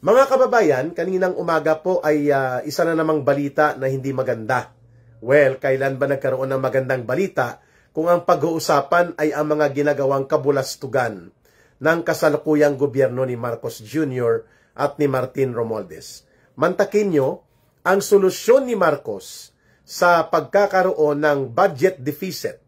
Mga kababayan, kaninang umaga po ay isa na namang balita na hindi maganda. Well, kailan ba nagkaroon ng magandang balita kung ang pag-uusapan ay ang mga ginagawang kabulastugan ng kasalukuyang gobyerno ni Marcos Jr. at ni Martin Romualdez. Mantakin nyo, ang solusyon ni Marcos sa pagkakaroon ng budget deficit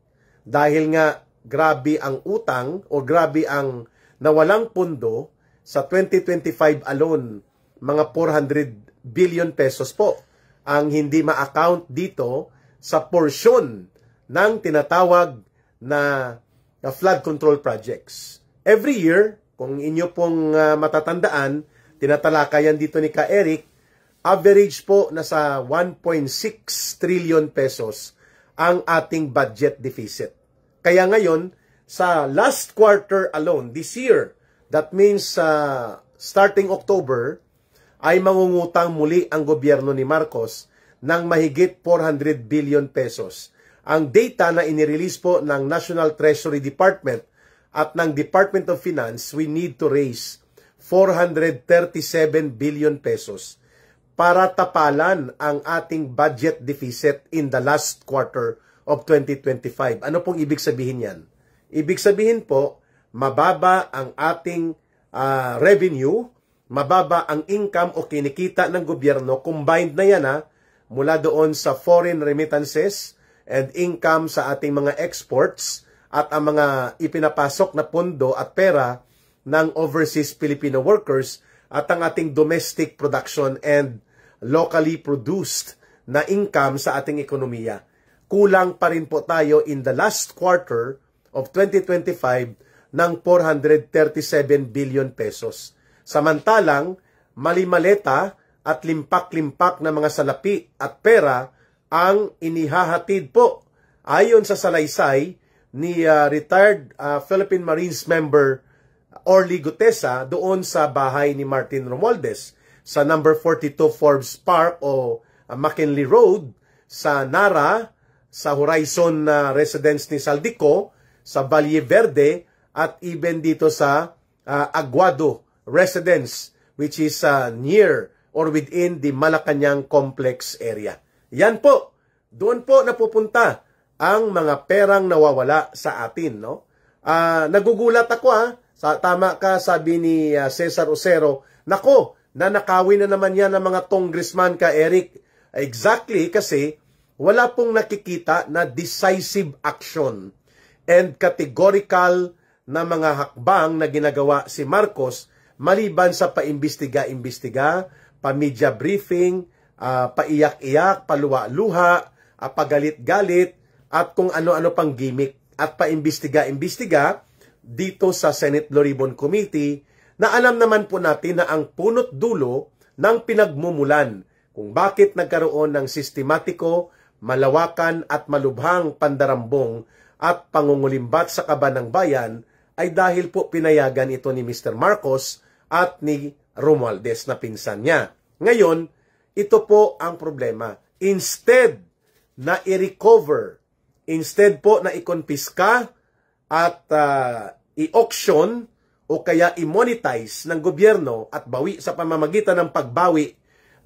dahil nga grabe ang utang o grabe ang nawalang pundo sa 2025 alone, mga 400 billion pesos po ang hindi ma-account dito sa porsyon ng tinatawag na flood control projects. Every year, kung inyo pong matatandaan, tinatalakayan dito ni Ka Eric, average po na sa 1.6 trillion pesos ang ating budget deficit. Kaya ngayon, sa last quarter alone, this year, that means starting October, ay mangungutang muli ang gobyerno ni Marcos ng mahigit 400 billion pesos. Ang data na inirelease po ng National Treasury Department at ng Department of Finance, we need to raise 437 billion pesos para tapalan ang ating budget deficit in the last quarter of 2025. Ano pong ibig sabihin yan? Ibig sabihin po, mababa ang ating revenue, mababa ang income o kinikita ng gobyerno, combined na yan mula doon sa foreign remittances and income sa ating mga exports at ang mga ipinapasok na pondo at pera ng overseas Filipino workers at ang ating domestic production and locally produced na income sa ating ekonomiya. Kulang pa rin po tayo in the last quarter of 2025 ng 437 billion pesos. Samantalang, malimaleta at limpak-limpak na mga salapi at pera ang inihahatid po ayon sa salaysay ni retired Philippine Marines member Orly Gutesa doon sa bahay ni Martin Romualdez sa number 42 Forbes Park o McKinley Road sa Nara, sa Horizon residence ni Saldico, sa Valle Verde, at even dito sa Aguado residence, which is near or within the Malacanang complex area. Yan po, doon po napupunta ang mga perang nawawala sa atin. No? Nagugulat ako tama ka, sabi ni Cesar Ocero, nako, nanakawin na naman yan ng mga congressman, Ka Eric. Exactly, kasi wala pong nakikita na decisive action and categorical na mga hakbang na ginagawa si Marcos maliban sa paimbestiga-imbestiga, pa-media briefing, paiyak-iyak, paluwa-luha, pagalit-galit, at kung ano-ano pang gimmick, at paimbestiga-imbestiga dito sa Senate Blue Ribbon Committee na alam naman po natin na ang punot dulo ng pinagmumulan kung bakit nagkaroon ng sistematiko, malawakan at malubhang pandarambong at pangungulimbat sa kaban ng bayan ay dahil po pinayagan ito ni Mr. Marcos at ni Romualdez na pinsan niya. Ngayon, ito po ang problema. Instead na i-recover, instead po na i-confisca at i-auction o kaya i-monetize ng gobyerno at bawi sa pamamagitan ng pagbawi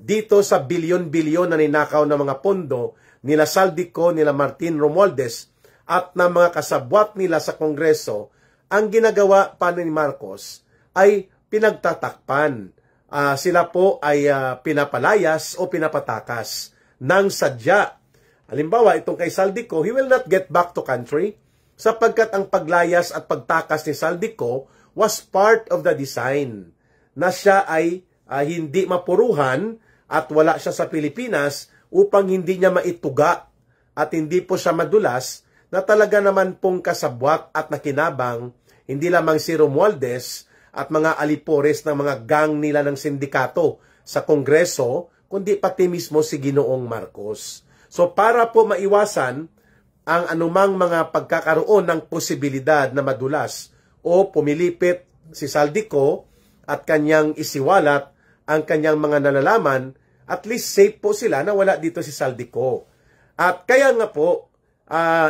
dito sa bilyon-bilyon na ninakaw ng mga pondo nila Saldico, nila Martin Romualdez at ng mga kasabwat nila sa Kongreso, ang ginagawa pa ni Marcos ay pinagtatakpan. Sila po ay pinapalayas o pinapatakas ng sadya. Halimbawa, itong kay Saldico, he will not get back to country sapagkat ang paglayas at pagtakas ni Saldico was part of the design na siya ay hindi mapuruhan at wala siya sa Pilipinas upang hindi niya maituga at hindi po siya madulas na talaga naman pong kasabwat at nakinabang hindi lamang si Romualdez at mga alipores ng mga gang nila ng sindikato sa Kongreso, kundi pati mismo si Ginoong Marcos. So para po maiwasan ang anumang mga pagkakaroon ng posibilidad na madulas o pumilipit si Saldico at kanyang isiwalat ang kanyang mga nalalaman, at least safe po sila na wala dito si Saldico. At kaya nga po,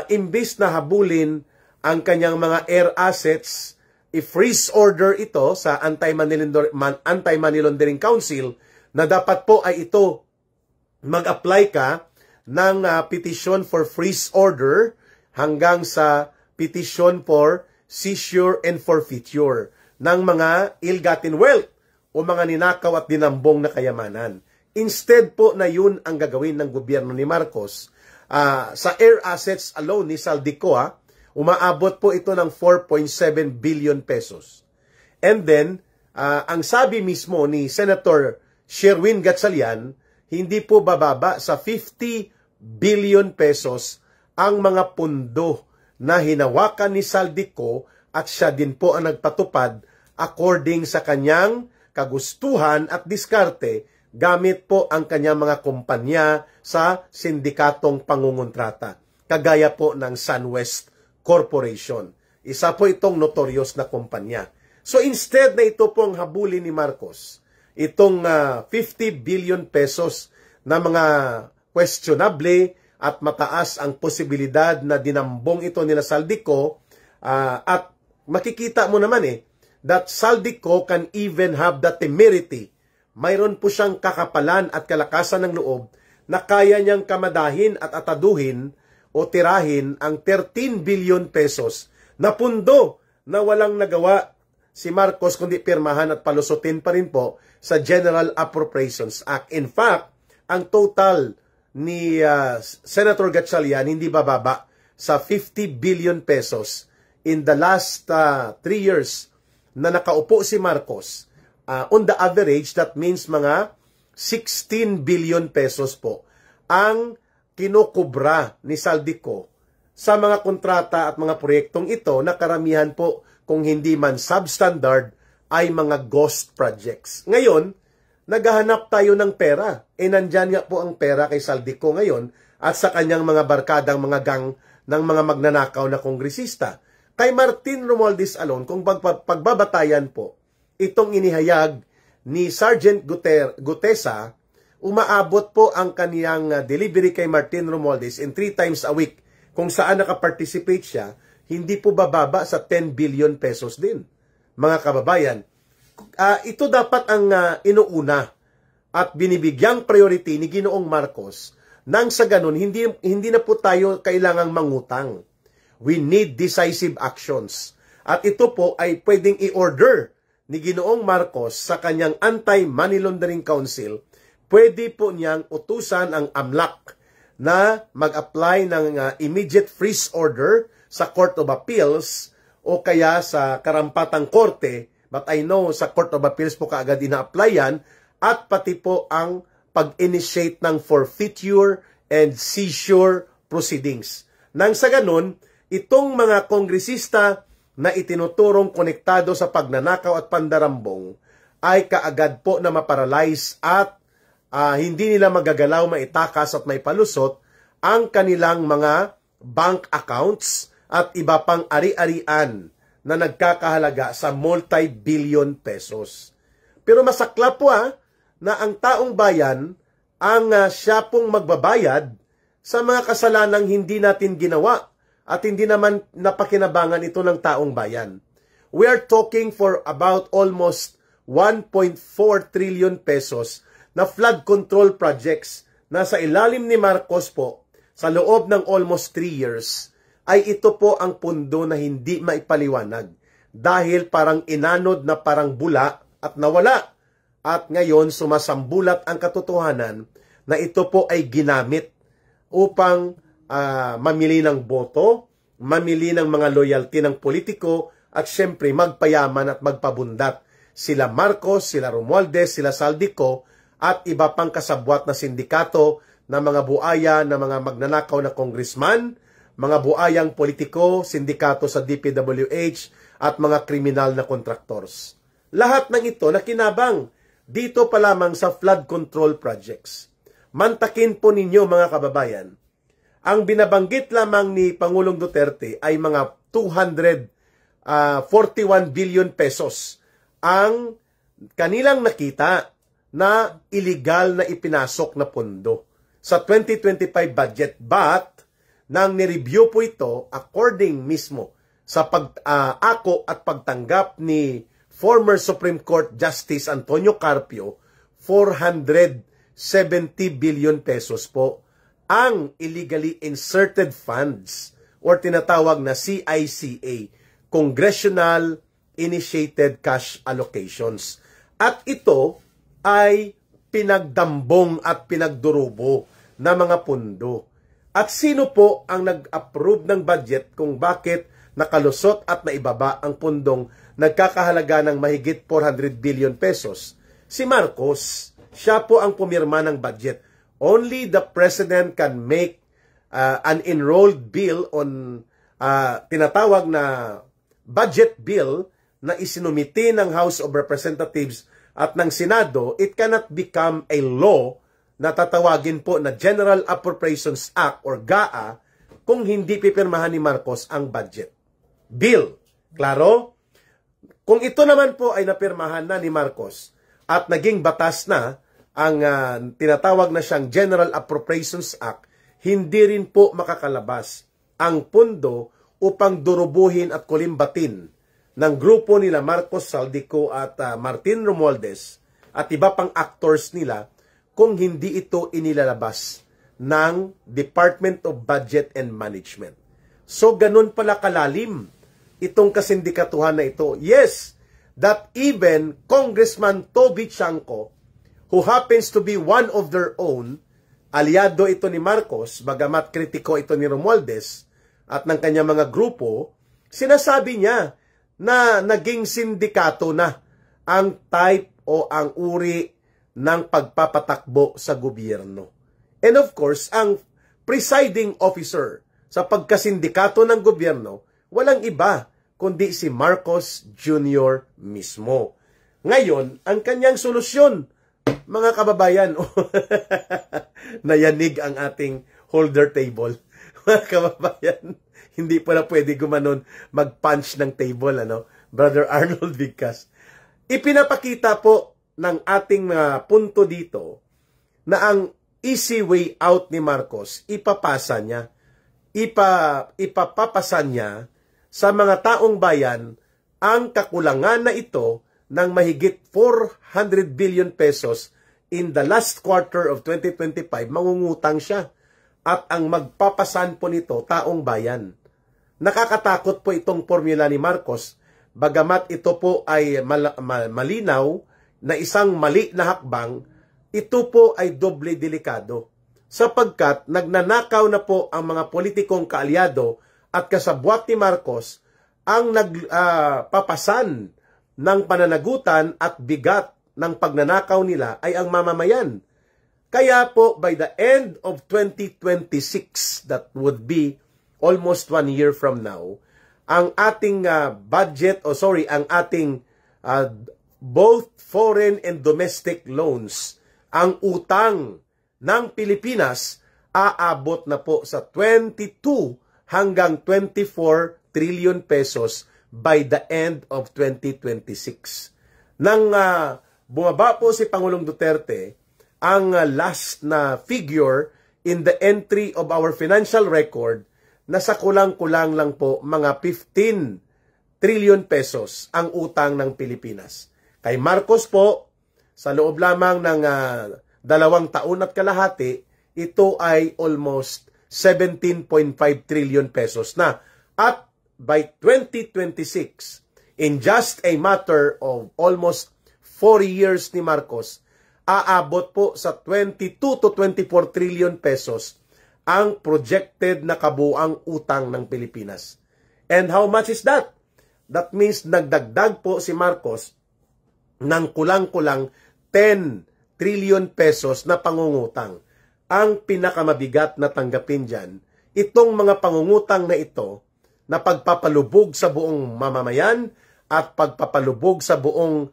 imbis na habulin ang kanyang mga air assets i-freeze order ito sa Anti-Money Laundering Council na dapat po ay ito mag-apply ka ng petition for freeze order hanggang sa petition for seizure and forfeiture ng mga ill-gotten wealth o mga ninakaw at dinambong na kayamanan. Instead po na yun ang gagawin ng gobyerno ni Marcos, sa air assets alone ni Saldico, umaabot po ito ng 4.7 billion pesos. And then, ang sabi mismo ni Senator Sherwin Gatchalian, hindi po bababa sa 50 billion pesos ang mga pundo na hinawakan ni Saldico at siya din po ang nagpatupad according sa kanyang kagustuhan at diskarte gamit po ang kanyang mga kumpanya sa sindikatong pangungontrata, kagaya po ng SunWest Corporation. Isa po itong notorious na kumpanya. So instead na ito pong habulin ni Marcos, itong 50 billion pesos na mga questionable at mataas ang posibilidad na dinambong ito nila Saldico, at makikita mo naman that Saldico can even have the temerity. Mayroon po siyang kakapalan at kalakasan ng loob na kaya niyang kamadahin at ataduhin o tirahin ang 13 billion pesos na pundo na walang nagawa si Marcos kundi pirmahan at palusutin pa rin po sa General Appropriations Act. In fact, ang total ni Senator Gatchalian hindi bababa sa 50 billion pesos in the last 3 years na nakaupo si Marcos. On the average, that means mga 16 billion pesos po ang kinukubra ni Saldico sa mga kontrata at mga proyektong ito na karamihan po kung hindi man substandard ay mga ghost projects. Ngayon, naghahanap tayo ng pera. Nandyan nga po ang pera kay Saldico ngayon at sa kanyang mga barkadang mga gang ng mga magnanakaw na kongresista. Kay Martin Romualdez alone, kung pagbabatayan po, itong inihayag ni Sergeant Gutesa, umaabot po ang kaniyang delivery kay Martin Romualdez in 3 times a week. Kung saan nakaparticipate siya, hindi po bababa sa 10 billion pesos din. Mga kababayan, ito dapat ang inuuna at binibigyang priority ni Ginoong Marcos nang sa ganun, hindi na po tayo kailangang mangutang. We need decisive actions. At ito po ay pwedeng i-order ni Ginoong Marcos sa kanyang Anti-Money Laundering Council. Pwede po niyang utusan ang AMLAC na mag-apply ng immediate freeze order sa Court of Appeals o kaya sa karampatang korte. But I know sa Court of Appeals po kaagad ina-apply yan, at pati po ang pag-initiate ng forfeiture and seizure proceedings. Nang sa ganun, itong mga kongresista na itinuturong konektado sa pagnanakaw at pandarambong ay kaagad po na maparalyze at hindi nila magagalaw, maitakas at may palusot ang kanilang mga bank accounts at iba pang ari-arian na nagkakahalaga sa multi-billion pesos. Pero masakla po na ang taong bayan ang siya pong magbabayad sa mga kasalanang hindi natin ginawa at hindi naman napakinabangan ito ng taong bayan. We are talking for about almost 1.4 trillion pesos na flood control projects na sa ilalim ni Marcos po sa loob ng almost 3 years ay ito po ang pundo na hindi maipaliwanag dahil parang inanod na parang bula at nawala. At ngayon sumasambulat ang katotohanan na ito po ay ginamit upang mamili ng boto, mamili ng mga loyalty ng politiko at syempre magpayaman at magpabundat. Sila Marcos, sila Romualdez, sila Saldico at iba pang kasabwat na sindikato na mga buaya na mga magnanakaw na congressman, mga buayang politiko, sindikato sa DPWH at mga kriminal na contractors. Lahat ng ito nakinabang dito pa lamang sa flood control projects. Mantakin po ninyo mga kababayan, ang binabanggit lamang ni Pangulong Duterte ay mga 241 billion pesos ang kanilang nakita na illegal na ipinasok na pondo sa 2025 budget. But nang nireview po ito according mismo sa pag-ako at pagtanggap ni former Supreme Court Justice Antonio Carpio, 470 billion pesos po ang illegally inserted funds or tinatawag na CICA, Congressional Initiated Cash Allocations. At ito ay pinagdambong at pinagdurubo na mga pundo. At sino po ang nag-approve ng budget kung bakit nakalusot at naibaba ang pundong nagkakahalaga ng mahigit 400 billion pesos? Si Marcos. Siya po ang pumirma ng budget. Only the President can make an enrolled bill on tinatawag na budget bill na isinumiti ng House of Representatives at ng Senado. It cannot become a law na tatawagin po na General Appropriations Act or GAA kung hindi pipirmahan ni Marcos ang budget bill. Klaro? Kung ito naman po ay napirmahan na ni Marcos at naging batas na ang tinatawag na siyang General Appropriations Act, hindi rin po makakalabas ang pundo upang durubuhin at kulimbatin ng grupo nila Marcos Saldico at Martin Romualdez at iba pang actors nila kung hindi ito inilalabas ng Department of Budget and Management. So, ganun pala kalalim itong kasindikatuhan na ito. Yes, that even Congressman Toby Chanco, who happens to be one of their own, aliado ito ni Marcos, bagamat kritiko ito ni Romualdez at ng kanyang mga grupo, sinasabi niya na naging sindikato na ang type o ang uri ng pagpapatakbo sa gobyerno. And of course, ang presiding officer sa pagkasindikato ng gobyerno, walang iba kundi si Marcos Jr. mismo. Ngayon, ang kanyang solusyon, mga kababayan, nayanig ang ating holder table. Mga kababayan, hindi pala pwede gumanon mag-punch ng table, Brother Arnold Vicas. Ipinapakita po ng ating punto dito na ang easy way out ni Marcos, ipapasa niya. Ipapapasa niya sa mga taong bayan ang kakulangan na ito ng mahigit 400 billion pesos in the last quarter of 2025, mangungutang siya. At ang magpapasan po nito, taong bayan. Nakakatakot po itong formula ni Marcos, bagamat ito po ay malinaw na isang mali na hakbang, ito po ay doble delikado. Sapagkat nagnanakaw na po ang mga politikong kaalyado at kasabwat ni Marcos ang nagpapasan ng pananagutan at bigat ng pagnanakaw nila ay ang mamamayan. Kaya po by the end of 2026, that would be almost 1 year from now, ang ating ang ating both foreign and domestic loans, ang utang ng Pilipinas aabot na po sa 22 hanggang 24 trillion pesos by the end of 2026. Nang bumaba po si Pangulong Duterte, ang last na figure in the entry of our financial record, nasa kulang-kulang lang po mga 15 trillion pesos ang utang ng Pilipinas. Kay Marcos po, sa loob lamang ng 2 taon at kalahati, ito ay almost 17.5 trillion pesos na. At by 2026, in just a matter of almost 4 years ni Marcos, aabot po sa 22 to 24 trillion pesos ang projected na kabuang utang ng Pilipinas. And how much is that? That means nagdagdag po si Marcos ng kulang-kulang 10 trillion pesos na pangungutang. Ang pinakamabigat na tanggapin dyan, itong mga pangungutang na ito na pagpapalubog sa buong mamamayan at pagpapalubog sa buong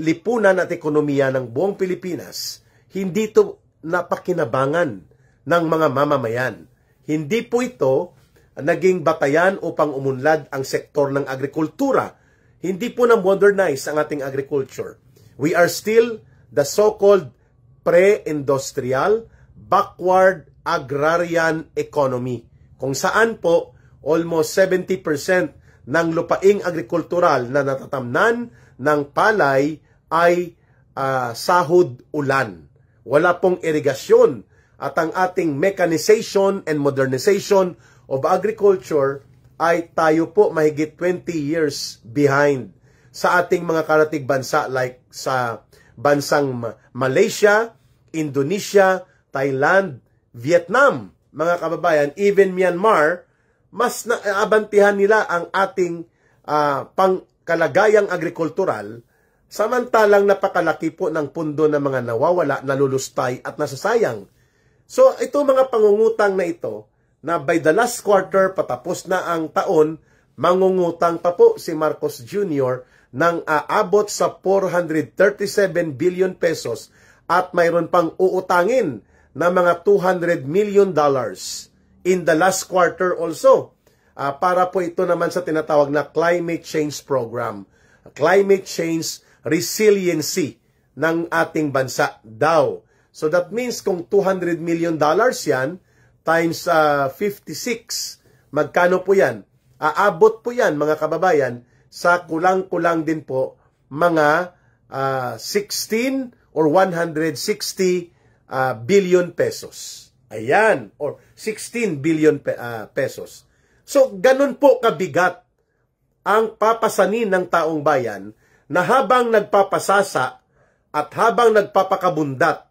lipunan at ekonomiya ng buong Pilipinas, hindi ito napakinabangan ng mga mamamayan. Hindi po ito naging batayan upang umunlad ang sektor ng agrikultura. Hindi po na-modernize ang ating agriculture. We are still the so-called pre-industrial, backward agrarian economy, kung saan po almost 70% ng lupaing agrikultural na natatamnan ng palay ay sahod ulan. Wala pong irigasyon at ang ating mechanization and modernization of agriculture ay tayo po mahigit 20 years behind sa ating mga karatig bansa like sa bansang Malaysia, Indonesia, Thailand, Vietnam, mga kababayan, even Myanmar, mas naabantihan nila ang ating pangkalagayang agrikultural, samantalang napakalaki po ng pundo ng mga nawawala, nalulustay at nasasayang. So ito mga pangungutang na ito, na by the last quarter, patapos na ang taon, mangungutang pa po si Marcos Jr. ng aabot sa 437 billion pesos at mayroon pang uutangin na mga $200 million in the last quarter also. Para po ito naman sa tinatawag na climate change program. Climate change resiliency ng ating bansa daw. So that means kung $200 million yan, times 56, magkano po yan? Aabot po yan, mga kababayan, sa kulang-kulang din po mga 16 or 160 billion pesos. Ayan, or 16 billion pesos. So, ganun po kabigat ang papasanin ng taong bayan na habang nagpapasasa at habang nagpapakabundat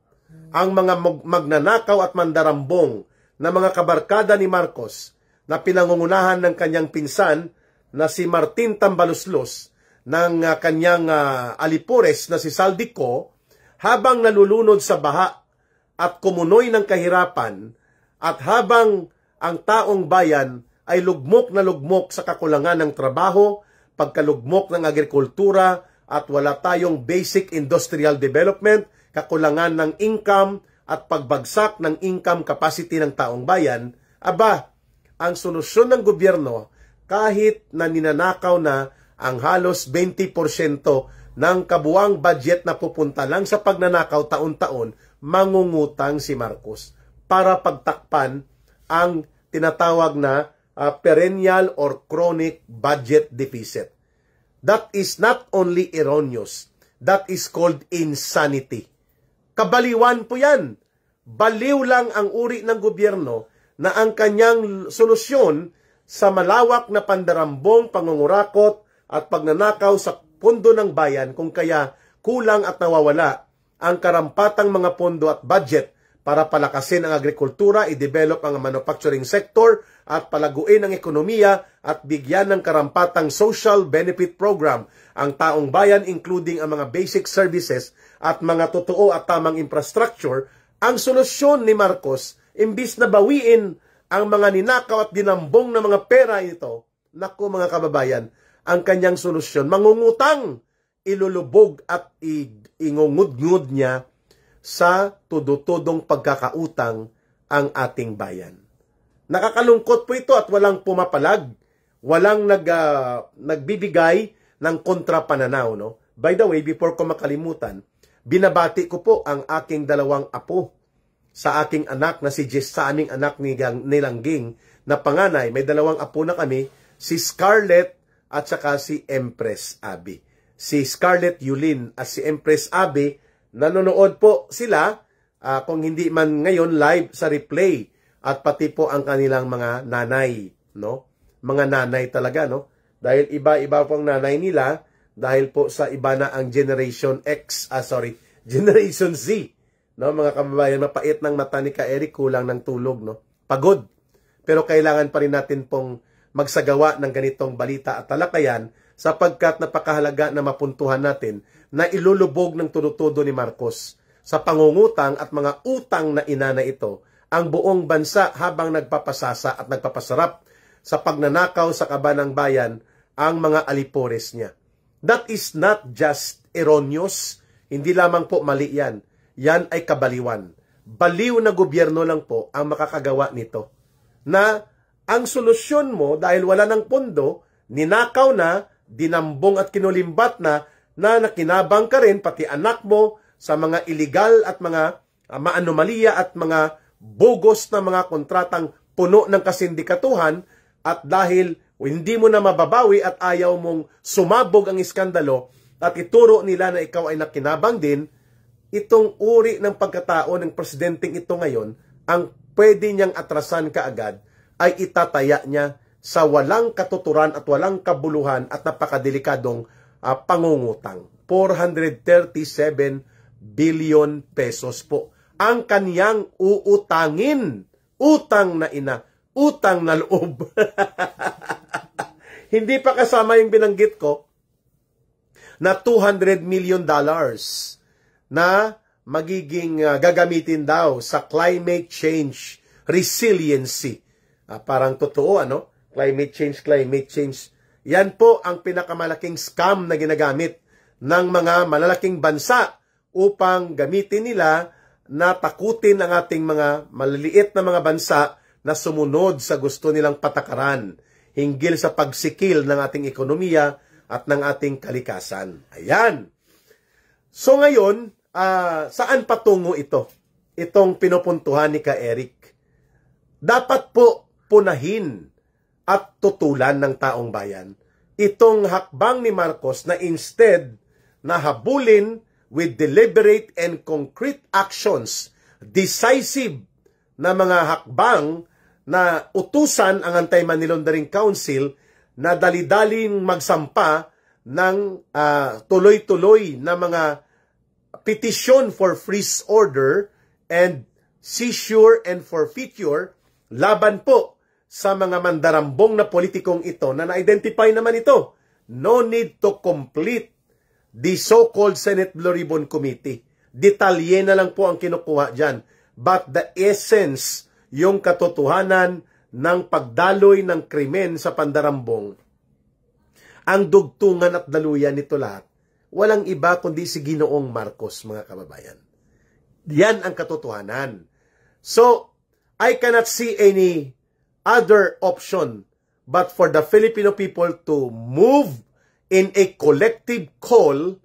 ang mga magnanakaw at mandarambong na mga kabarkada ni Marcos na pinangungunahan ng kanyang pinsan na si Martin Tambaluslos ng kanyang alipores na si Saldico, habang nalulunod sa baha at kumunoy ng kahirapan at habang ang taong bayan ay lugmok na lugmok sa kakulangan ng trabaho, pagkalugmok ng agrikultura at wala tayong basic industrial development, kakulangan ng income at pagbagsak ng income capacity ng taong bayan, ang solusyon ng gobyerno, kahit na ninanakaw na ang halos 20% ng kabuang budget na pupunta lang sa pagnanakaw taon-taon, mangungutang si Marcos para pagtakpan ang tinatawag na perennial or chronic budget deficit. That is not only erroneous, that is called insanity. Kabaliwan po yan. Baliw lang ang uri ng gobyerno na ang kanyang solusyon sa malawak na pandarambong, pangungurakot at pagnanakaw sa pondo ng bayan, kung kaya kulang at nawawala ang karampatang mga pondo at budget para palakasin ang agrikultura, i-develop ang manufacturing sector at palaguin ang ekonomiya at bigyan ng karampatang social benefit program ang taong bayan, including ang mga basic services at mga totoo at tamang infrastructure. Ang solusyon ni Marcos, imbis na bawiin ang mga ninakaw at dinambong na mga pera ito, naku mga kababayan, ang kanyang solusyon, mangungutang, ilulubog at ingungud-ngud niya sa tudutudong pagkakautang ang ating bayan. Nakakalungkot po ito at walang pumapalag, walang nagbibigay ng kontrapananaw. No? By the way, before ko makalimutan, binabati ko po ang aking dalawang apo sa aking anak na si Jess, sa aming anak ni Langging na panganay. May dalawang apo na kami, si Scarlett at saka si Empress Abby. Si Scarlett Yulin at si Empress Abby, nanonood po sila, kung hindi man ngayon, live sa replay. At pati po ang kanilang mga nanay, no? Mga nanay talaga, no? Dahil iba-iba po ang nanay nila, dahil po sa iba na ang Generation Generation Z. No, mga kababayan, mapait ng mata ni Ka Eric, kulang ng tulog, no? Pagod. Pero kailangan pa rin natin pong magsagawa ng ganitong balita at talakayan sapagkat napakahalaga na mapuntuhan natin na ilulubog ng tudo-tudo ni Marcos sa pangungutang at mga utang na ina na ito ang buong bansa habang nagpapasasa at nagpapasarap sa pagnanakaw sa kaban ng bayan ang mga alipores niya. That is not just erroneous, hindi lamang po mali yan. Yan ay kabaliwan. Baliw na gobyerno lang po ang makakagawa nito. Na ang solusyon mo, dahil wala ng pondo, ninakaw na, dinambong at kinulimbat na nakinabang ka rin, pati anak mo, sa mga illegal at mga maanomalya at mga bogos na mga kontratang puno ng kasindikatuhan, at dahil hindi mo na mababawi at ayaw mong sumabog ang iskandalo at ituro nila na ikaw ay nakinabang din, itong uri ng pagkatao ng presidenteng ito ngayon, ang pwede niyang atrasan kaagad ay itataya niya sa walang katuturan at walang kabuluhan at napakadelikadong pangungutang. 437 billion pesos po ang kaniyang uutangin. Utang na ina, utang na loob. Hindi pa kasama yung binanggit ko na $200 million na magiging gagamitin daw sa climate change resiliency. Parang totoo, ano? Climate change. Yan po ang pinakamalaking scam na ginagamit ng mga malalaking bansa upang gamitin nila na takutin ang ating mga maliliit na mga bansa na sumunod sa gusto nilang patakaran hinggil sa pagsikil ng ating ekonomiya at ng ating kalikasan. Ayan. So ngayon, saan patungo ito? Itong pinupuntuhan ni Ka Eric. Dapat po punahin at tutulan ng taong bayan itong hakbang ni Marcos na instead na habulin with deliberate and concrete actions, decisive na mga hakbang na utusan ang Anti-Money Laundering Council na dali-daling magsampa ng tuloy-tuloy na mga petition for freeze order and seizure and forfeiture laban po sa mga mandarambong na politikong ito na na-identify naman ito. No need to complete the so-called Senate Blue Ribbon Committee. Detalye na lang po ang kinukuha dyan. But the essence, yung katotohanan ng pagdaloy ng krimen sa pandarambong, ang dugtungan at daluyan nito lahat, walang iba kundi si Ginoong Marcos, mga kababayan. Yan ang katotohanan. So, I cannot see any other option but for the Filipino people to move in a collective call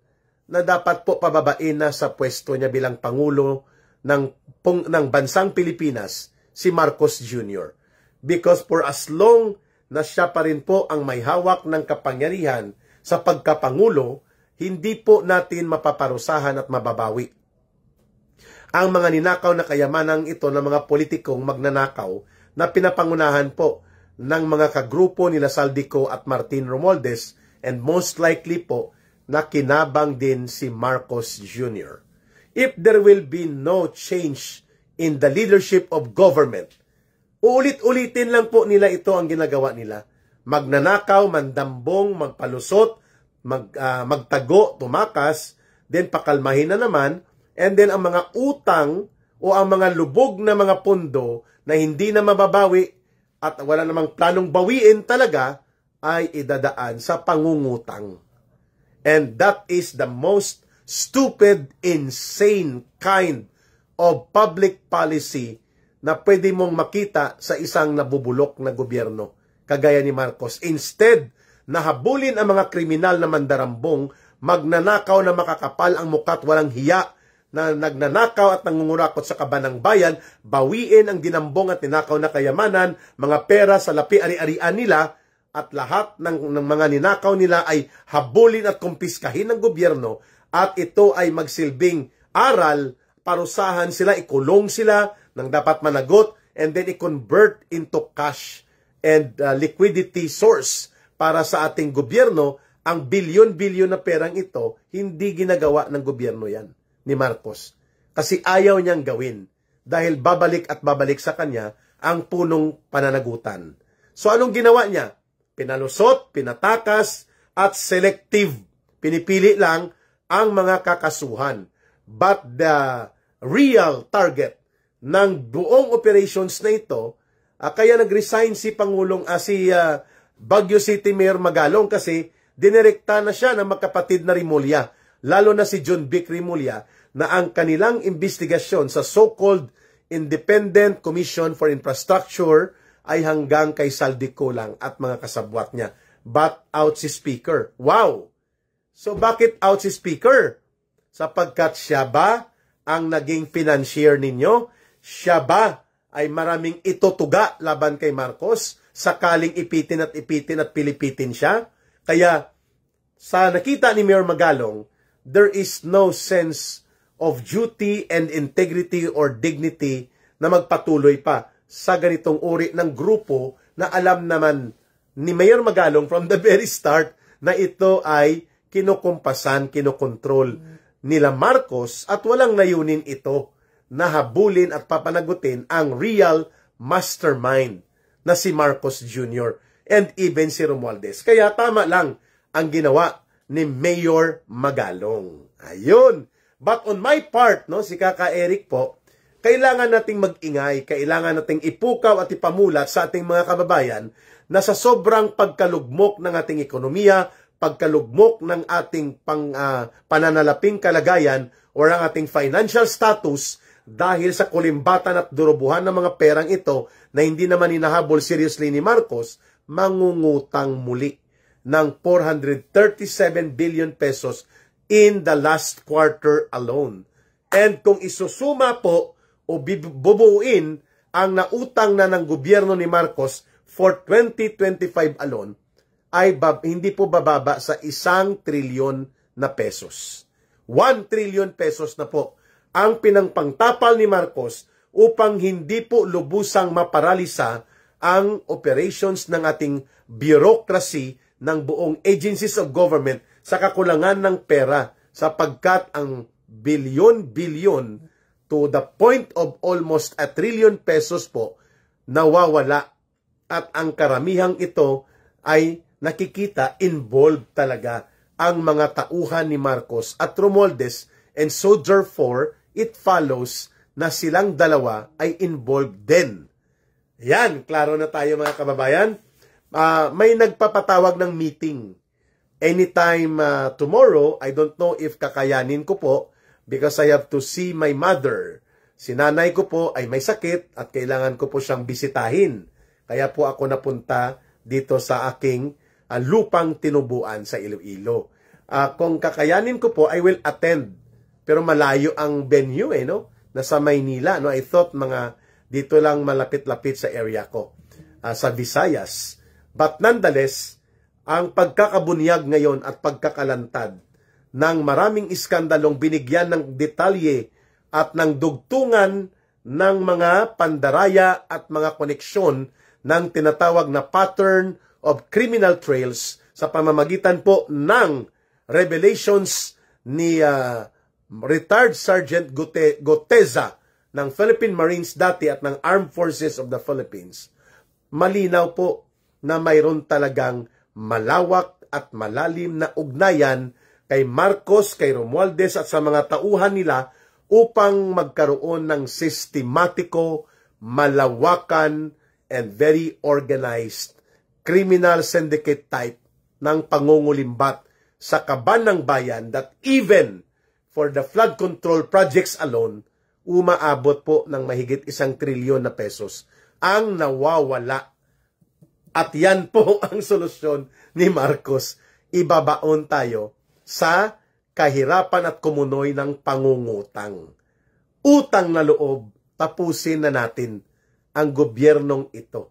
na dapat po pababain na sa pwesto niya bilang Pangulo ng bansang Pilipinas, si Marcos Jr. Because for as long na siya pa rin po ang may hawak ng kapangyarihan sa pagkapangulo, hindi po natin mapaparusahan at mababawi ang mga ninakaw na kayamanang ito ng mga politikong magnanakaw na pinapangunahan po ng mga kagrupo nila Saldico at Martin Romualdez, and most likely po na kinabang din si Marcos Jr. If there will be no change in the leadership of government, uulit-ulitin lang po nila ito ang ginagawa nila. Magnanakaw, mandambong, magpalusot, magtago, tumakas, then pakalmahin na naman, and then ang mga utang o ang mga lubog na mga pondo na hindi na mababawi at wala namang planong bawiin talaga ay idadaan sa pangungutang. And that is the most stupid, insane kind of public policy na pwede mong makita sa isang nabubulok na gobyerno kagaya ni Marcos. Instead, nahabulin ang mga kriminal na mandarambong, magnanakaw na makakapal ang mukat walang hiya, na nagnanakaw at nangungurakot sa kabanang bayan, bawiin ang dinambong at ninakaw na kayamanan, mga pera sa lapi ari-arian nila, at lahat ng mga ninakaw nila ay habulin at kumpiskahin ng gobyerno, at ito ay magsilbing aral, parusahan sila, ikulong sila ng dapat managot, and then i-convert into cash and liquidity source para sa ating gobyerno. Ang bilyon-bilyon na perang ito, hindi ginagawa ng gobyerno yan ni Marcos. Kasi ayaw niyang gawin dahil babalik at babalik sa kanya ang punong pananagutan. So anong ginawa niya? Pinalusot, pinatakas, at selective. Pinipili lang ang mga kakasuhan. But the real target ng buong operations na ito, kaya nag-resign si Baguio City Mayor Magalong kasi dinirekta na siya ng magkapatid na Rimulya, lalo na si John Vic Rimulya, na ang kanilang investigasyon sa so-called Independent Commission for Infrastructure ay hanggang kay Saldico lang at mga kasabwat niya. But out si Speaker. Wow! So bakit out si Speaker? Sapagkat siya ba ang naging financier ninyo? Siya ba ay maraming itutuga laban kay Marcos? sakaling ipitin at pilipitin siya. Kaya sa nakita ni Mayor Magalong, there is no sense of duty and integrity or dignity na magpatuloy pa sa ganitong uri ng grupo na alam naman ni Mayor Magalong from the very start na ito ay kinukumpasan, kinokontrol nila Marcos at walang layunin ito na habulin at papanagutin ang real mastermind na si Marcos Jr. and even si Romualdez. Kaya tama lang ang ginawa ni Mayor Magalong. Ayun. But on my part, no, si Kaka Eric po, kailangan nating mag-ingay, kailangan nating ipukaw at ipamulat sa ating mga kababayan na sa sobrang pagkalugmok ng ating ekonomiya, pagkalugmok ng ating pananalaping kalagayan o ang ating financial status dahil sa kulimbatan at durubuhan ng mga perang ito na hindi naman hinahabol seriously ni Marcos, mangungutang muli ng 437 billion pesos in the last quarter alone. And kung isusuma po o bubuuin ang nautang na ng gobyerno ni Marcos for 2025 alone, ay hindi po bababa sa 1 trilyon na pesos. 1 trillion pesos na po ang pinangpangtapal ni Marcos upang hindi po lubusang maparalisa ang operations ng ating bureaucracy ng buong agencies of government sa kakulangan ng pera sapagkat ang bilyon-bilyon to the point of almost 1 trillion pesos po nawawala at ang karamihang ito ay nakikita involved talaga ang mga tauhan ni Marcos at Romualdez and so therefore it follows na silang dalawa ay involved din. Yan, klaro na tayo mga kababayan. May nagpapatawag ng meeting. Anytime tomorrow, I don't know if kakayanin ko po because I have to see my mother. Si nanay ko po ay may sakit at kailangan ko po siyang bisitahin. Kaya po ako napunta dito sa aking lupang tinubuan sa Iloilo. Kung kakayanin ko po, I will attend. Pero malayo ang venue no? Nasa Maynila. No? I thought dito lang malapit-lapit sa area ko. Sa Visayas. But nonetheless, ang pagkakabunyag ngayon at pagkakalantad ng maraming iskandalong binigyan ng detalye at ng dugtungan ng mga pandaraya at mga koneksyon ng tinatawag na pattern of criminal trails sa pamamagitan po ng revelations ni retired Sergeant Goteza ng Philippine Marines dati at ng Armed Forces of the Philippines. Malinaw po na mayroon talagang malawak at malalim na ugnayan kay Marcos, kay Romualdez at sa mga tauhan nila upang magkaroon ng sistematiko, malawakan, and very organized criminal syndicate type ng pangungulimbat sa kaban ng bayan that even for the flood control projects alone, umaabot po ng mahigit 1 trilyon na pesos ang nawawala. At yan po ang solusyon ni Marcos. Ibabaon tayo sa kahirapan at kumunoy ng pangungutang. Utang na loob, tapusin na natin ang gobyernong ito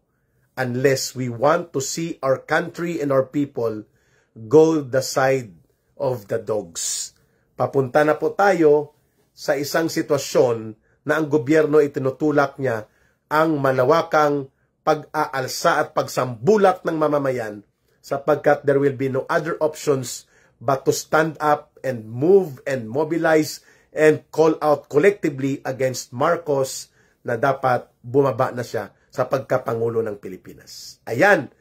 unless we want to see our country and our people go the side of the dogs. Papunta na po tayo sa isang sitwasyon na ang gobyerno itinutulak niya ang malawakang pag-aalsa at pagsambulat ng mamamayan sapagkat there will be no other options but to stand up and move and mobilize and call out collectively against Marcos na dapat bumaba na siya sa pagkapangulo ng Pilipinas. Ayan,